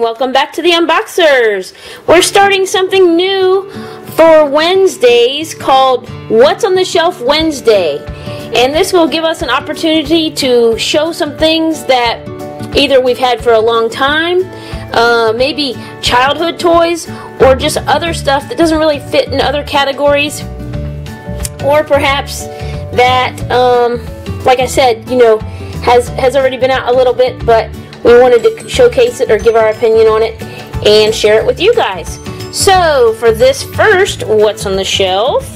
and welcome back to the Unboxers. We're starting something new for Wednesdays called What's on the Shelf Wednesday. And this will give us an opportunity to show some things that either we've had for a long time, maybe childhood toys, or just other stuff that doesn't really fit in other categories, or perhaps that, like I said, has already been out a little bit, but we wanted to showcase it or give our opinion on it and share it with you guys. So for this first What's on the Shelf,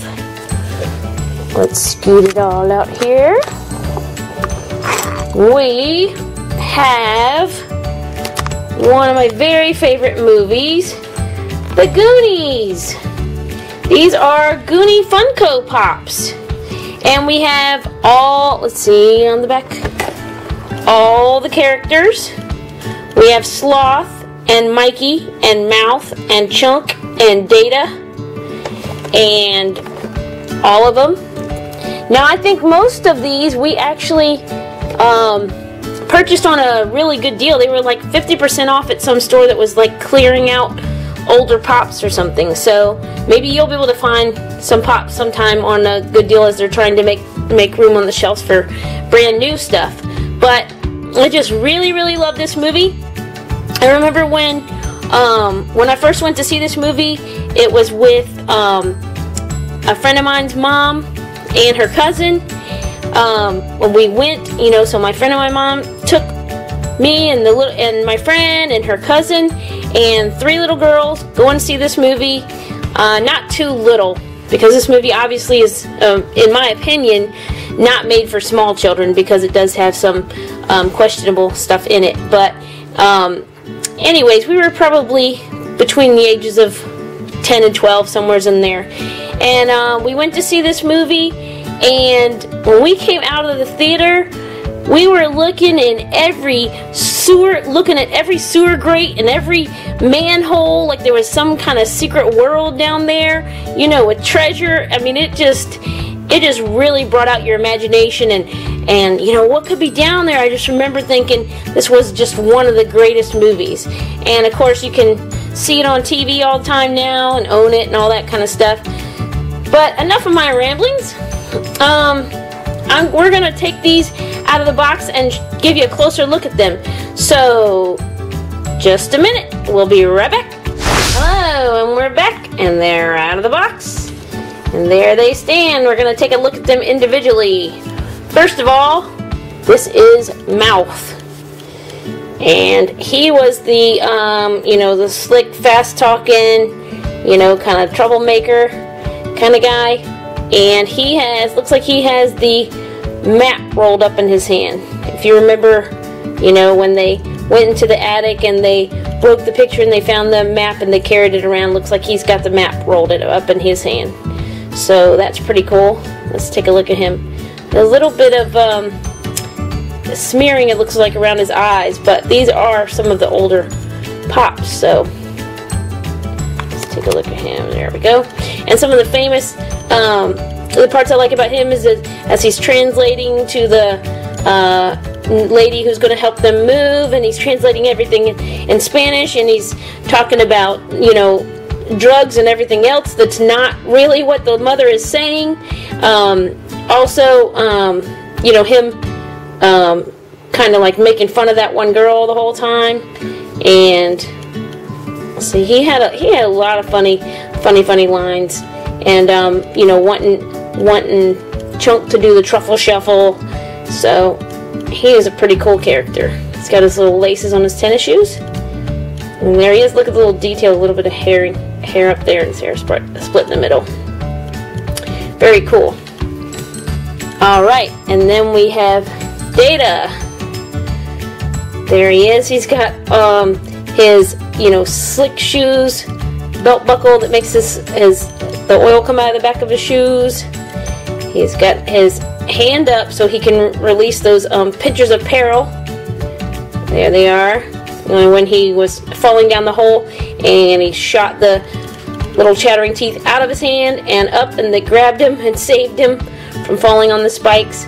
let's scoot it all out here. We have one of my very favorite movies, The Goonies. These are Goonie Funko Pops. And we have all, let's see on the back, all the characters. We have Sloth and Mikey and Mouth and Chunk and Data and all of them. Now I think most of these we actually purchased on a really good deal. They were like 50% off at some store that was like clearing out older pops or something. So maybe you'll be able to find some pops sometime on a good deal as they're trying to make room on the shelves for brand new stuff. But I just really love this movie. I remember when I first went to see this movie, it was with a friend of mine's mom and her cousin. When we went, so my friend and my mom took me and my friend and her cousin and 3 little girls going to see this movie. Not too little, because this movie obviously is, in my opinion, not made for small children, because it does have some questionable stuff in it. But anyways, we were probably between the ages of 10 and 12, somewhere in there. And we went to see this movie, and when we came out of the theater, we were looking at every sewer grate and every manhole, like there was some kind of secret world down there, with treasure. I mean, it just really brought out your imagination, and what could be down there. I just remember thinking this was just one of the greatest movies. And of course you can see it on TV all the time now and own it and all that kind of stuff. But enough of my ramblings. We're gonna take these out of the box and give you a closer look at them. So just a minute, we'll be right back. Hello, and we're back, and they're out of the box. And there they stand. We're going to take a look at them individually. First of all, this is Mouth. And he was the, the slick, fast-talking, kind of troublemaker kind of guy. And looks like he has the map rolled up in his hand. If you remember, when they went into the attic and they broke the picture and they found the map and they carried it around, looks like he's got the map rolled up in his hand. So that's pretty cool. Let's take a look at him. A little bit of smearing, it looks like, around his eyes, but these are some of the older pops. So let's take a look at him. There we go. And some of the famous, the parts I like about him is that as he's translating to the lady who's going to help them move, and he's translating everything in Spanish, and he's talking about, drugs and everything else that's not really what the mother is saying. Also, him kind of like making fun of that one girl the whole time. And let's see, he had a lot of funny lines, and wanting Chunk to do the truffle shuffle. So he is a pretty cool character. He's got his little laces on his tennis shoes. And there he is. Look at the little detail, a little bit of hair up there, and his hair split in the middle. Very cool. Alright, and then we have Data. There he is. He's got his, slick shoes, belt buckle that makes the oil come out of the back of his shoes. He's got his hand up so he can release those pictures of peril. There they are. When he was falling down the hole and he shot the little chattering teeth out of his hand and up, and they grabbed him and saved him from falling on the spikes.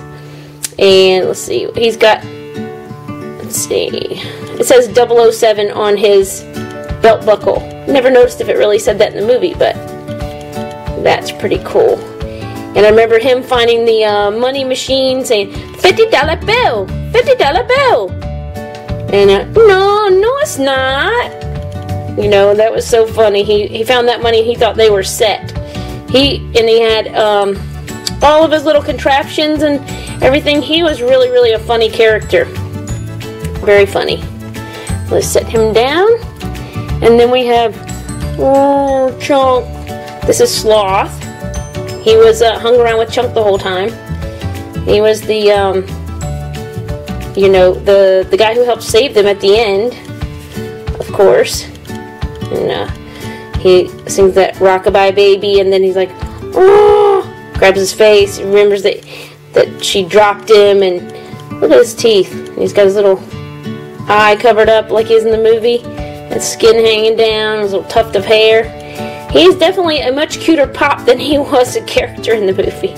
And let's see, he's got, let's see, it says 007 on his belt buckle. Never noticed if it really said that in the movie, but that's pretty cool. And I remember him finding the money machine saying, $50 bill, $50 bill. And no, it's not. You know, that was so funny. He found that money and he thought they were set. He had all of his little contraptions and everything. He was really, really a funny character. Very funny. Let's set him down. And then we have Chunk. This is Sloth. He was hung around with Chunk the whole time. He was the you know, the guy who helped save them at the end, of course. And he sings that Rockabye Baby, and then he's like, oh, grabs his face, remembers that she dropped him, and look at his teeth. And he's got his little eye covered up like he is in the movie, and skin hanging down, his little tuft of hair. He's definitely a much cuter pop than he was a character in the movie.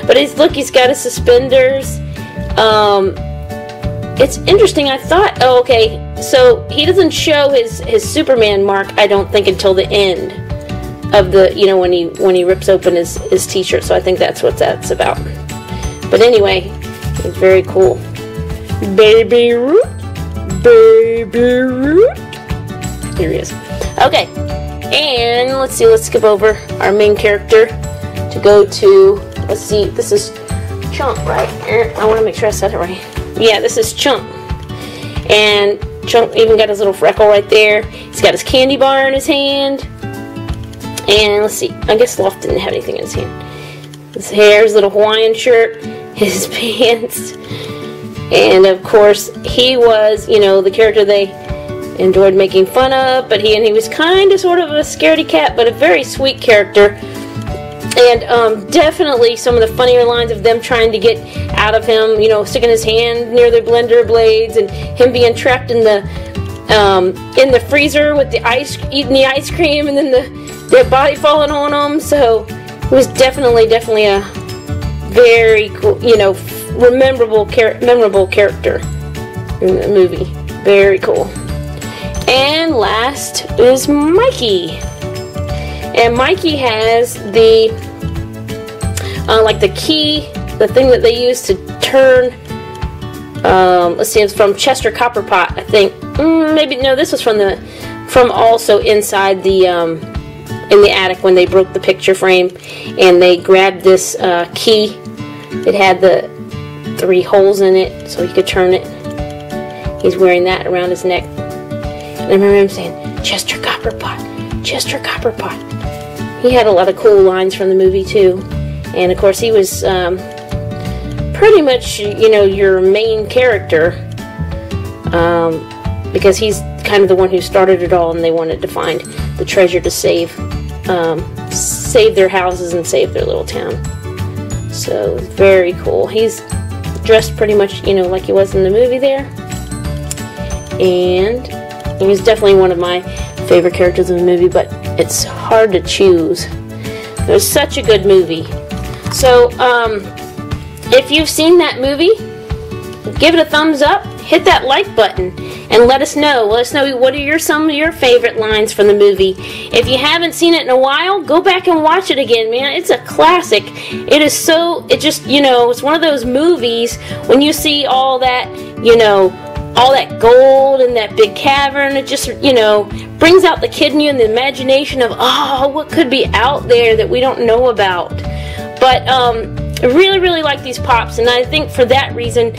But look, he's got his suspenders. It's interesting, I thought, oh, okay, so he doesn't show his Superman mark, I don't think, until the end of the, you know, when he rips open his t-shirt, so I think that's what that's about. But anyway, it's very cool. Baby Root, Baby Root. Here he is. Okay, and let's see, let's skip over our main character to go to, let's see, this is Chunk, right? I want to make sure I said it right. Yeah, this is Chunk. And Chunk even got his little freckle right there. He's got his candy bar in his hand. And let's see, I guess Sloth didn't have anything in his hand. His hair, his little Hawaiian shirt, his pants. And of course, he was, you know, the character they enjoyed making fun of. But he was kind of sort of a scaredy cat, but a very sweet character. And definitely some of the funnier lines of them trying to get out of him, you know, sticking his hand near the blender blades, and him being trapped in the freezer with the eating the ice cream, and then their body falling on him. So it was definitely a very cool, you know, memorable character in the movie. Very cool. And last is Mikey. And Mikey has the like the key, the thing that they use to turn. Let's see, it's from Chester Copperpot, I think. Maybe no, this was from also inside the in the attic when they broke the picture frame, and they grabbed this key. It had the 3 holes in it, so he could turn it. He's wearing that around his neck. And I remember him saying, "Chester Copperpot, Chester Copperpot." He had a lot of cool lines from the movie too, and of course he was pretty much, you know, your main character, because he's kind of the one who started it all, and they wanted to find the treasure to save their houses and save their little town. So very cool. He's dressed pretty much, you know, like he was in the movie there, and he was definitely one of my favorite characters in the movie, but it's hard to choose. It was such a good movie. So, if you've seen that movie, give it a thumbs up, hit that like button, and let us know. Let us know what are some of your favorite lines from the movie. If you haven't seen it in a while, go back and watch it again, man. It's a classic. It is so, it just, you know, it's one of those movies when you see all that, you know, all that gold in that big cavern, it just, you know, brings out the kid in you and the imagination of, oh, what could be out there that we don't know about. But I really, really like these pops, and I think for that reason,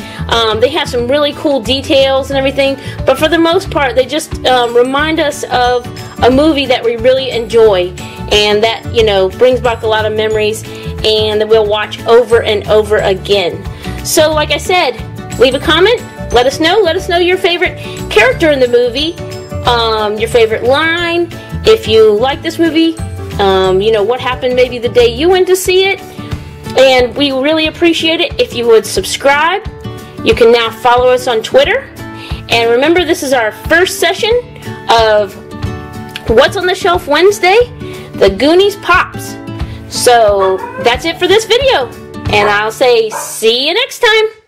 they have some really cool details and everything, but for the most part, they just remind us of a movie that we really enjoy, and that, you know, brings back a lot of memories, and that we'll watch over and over again. So, like I said, leave a comment. Let us know your favorite character in the movie, your favorite line, if you like this movie, you know, what happened maybe the day you went to see it, and we really appreciate it if you would subscribe. You can now follow us on Twitter, and remember, this is our first session of What's on the Shelf Wednesday, the Goonies Pops. So, that's it for this video, and I'll say see you next time.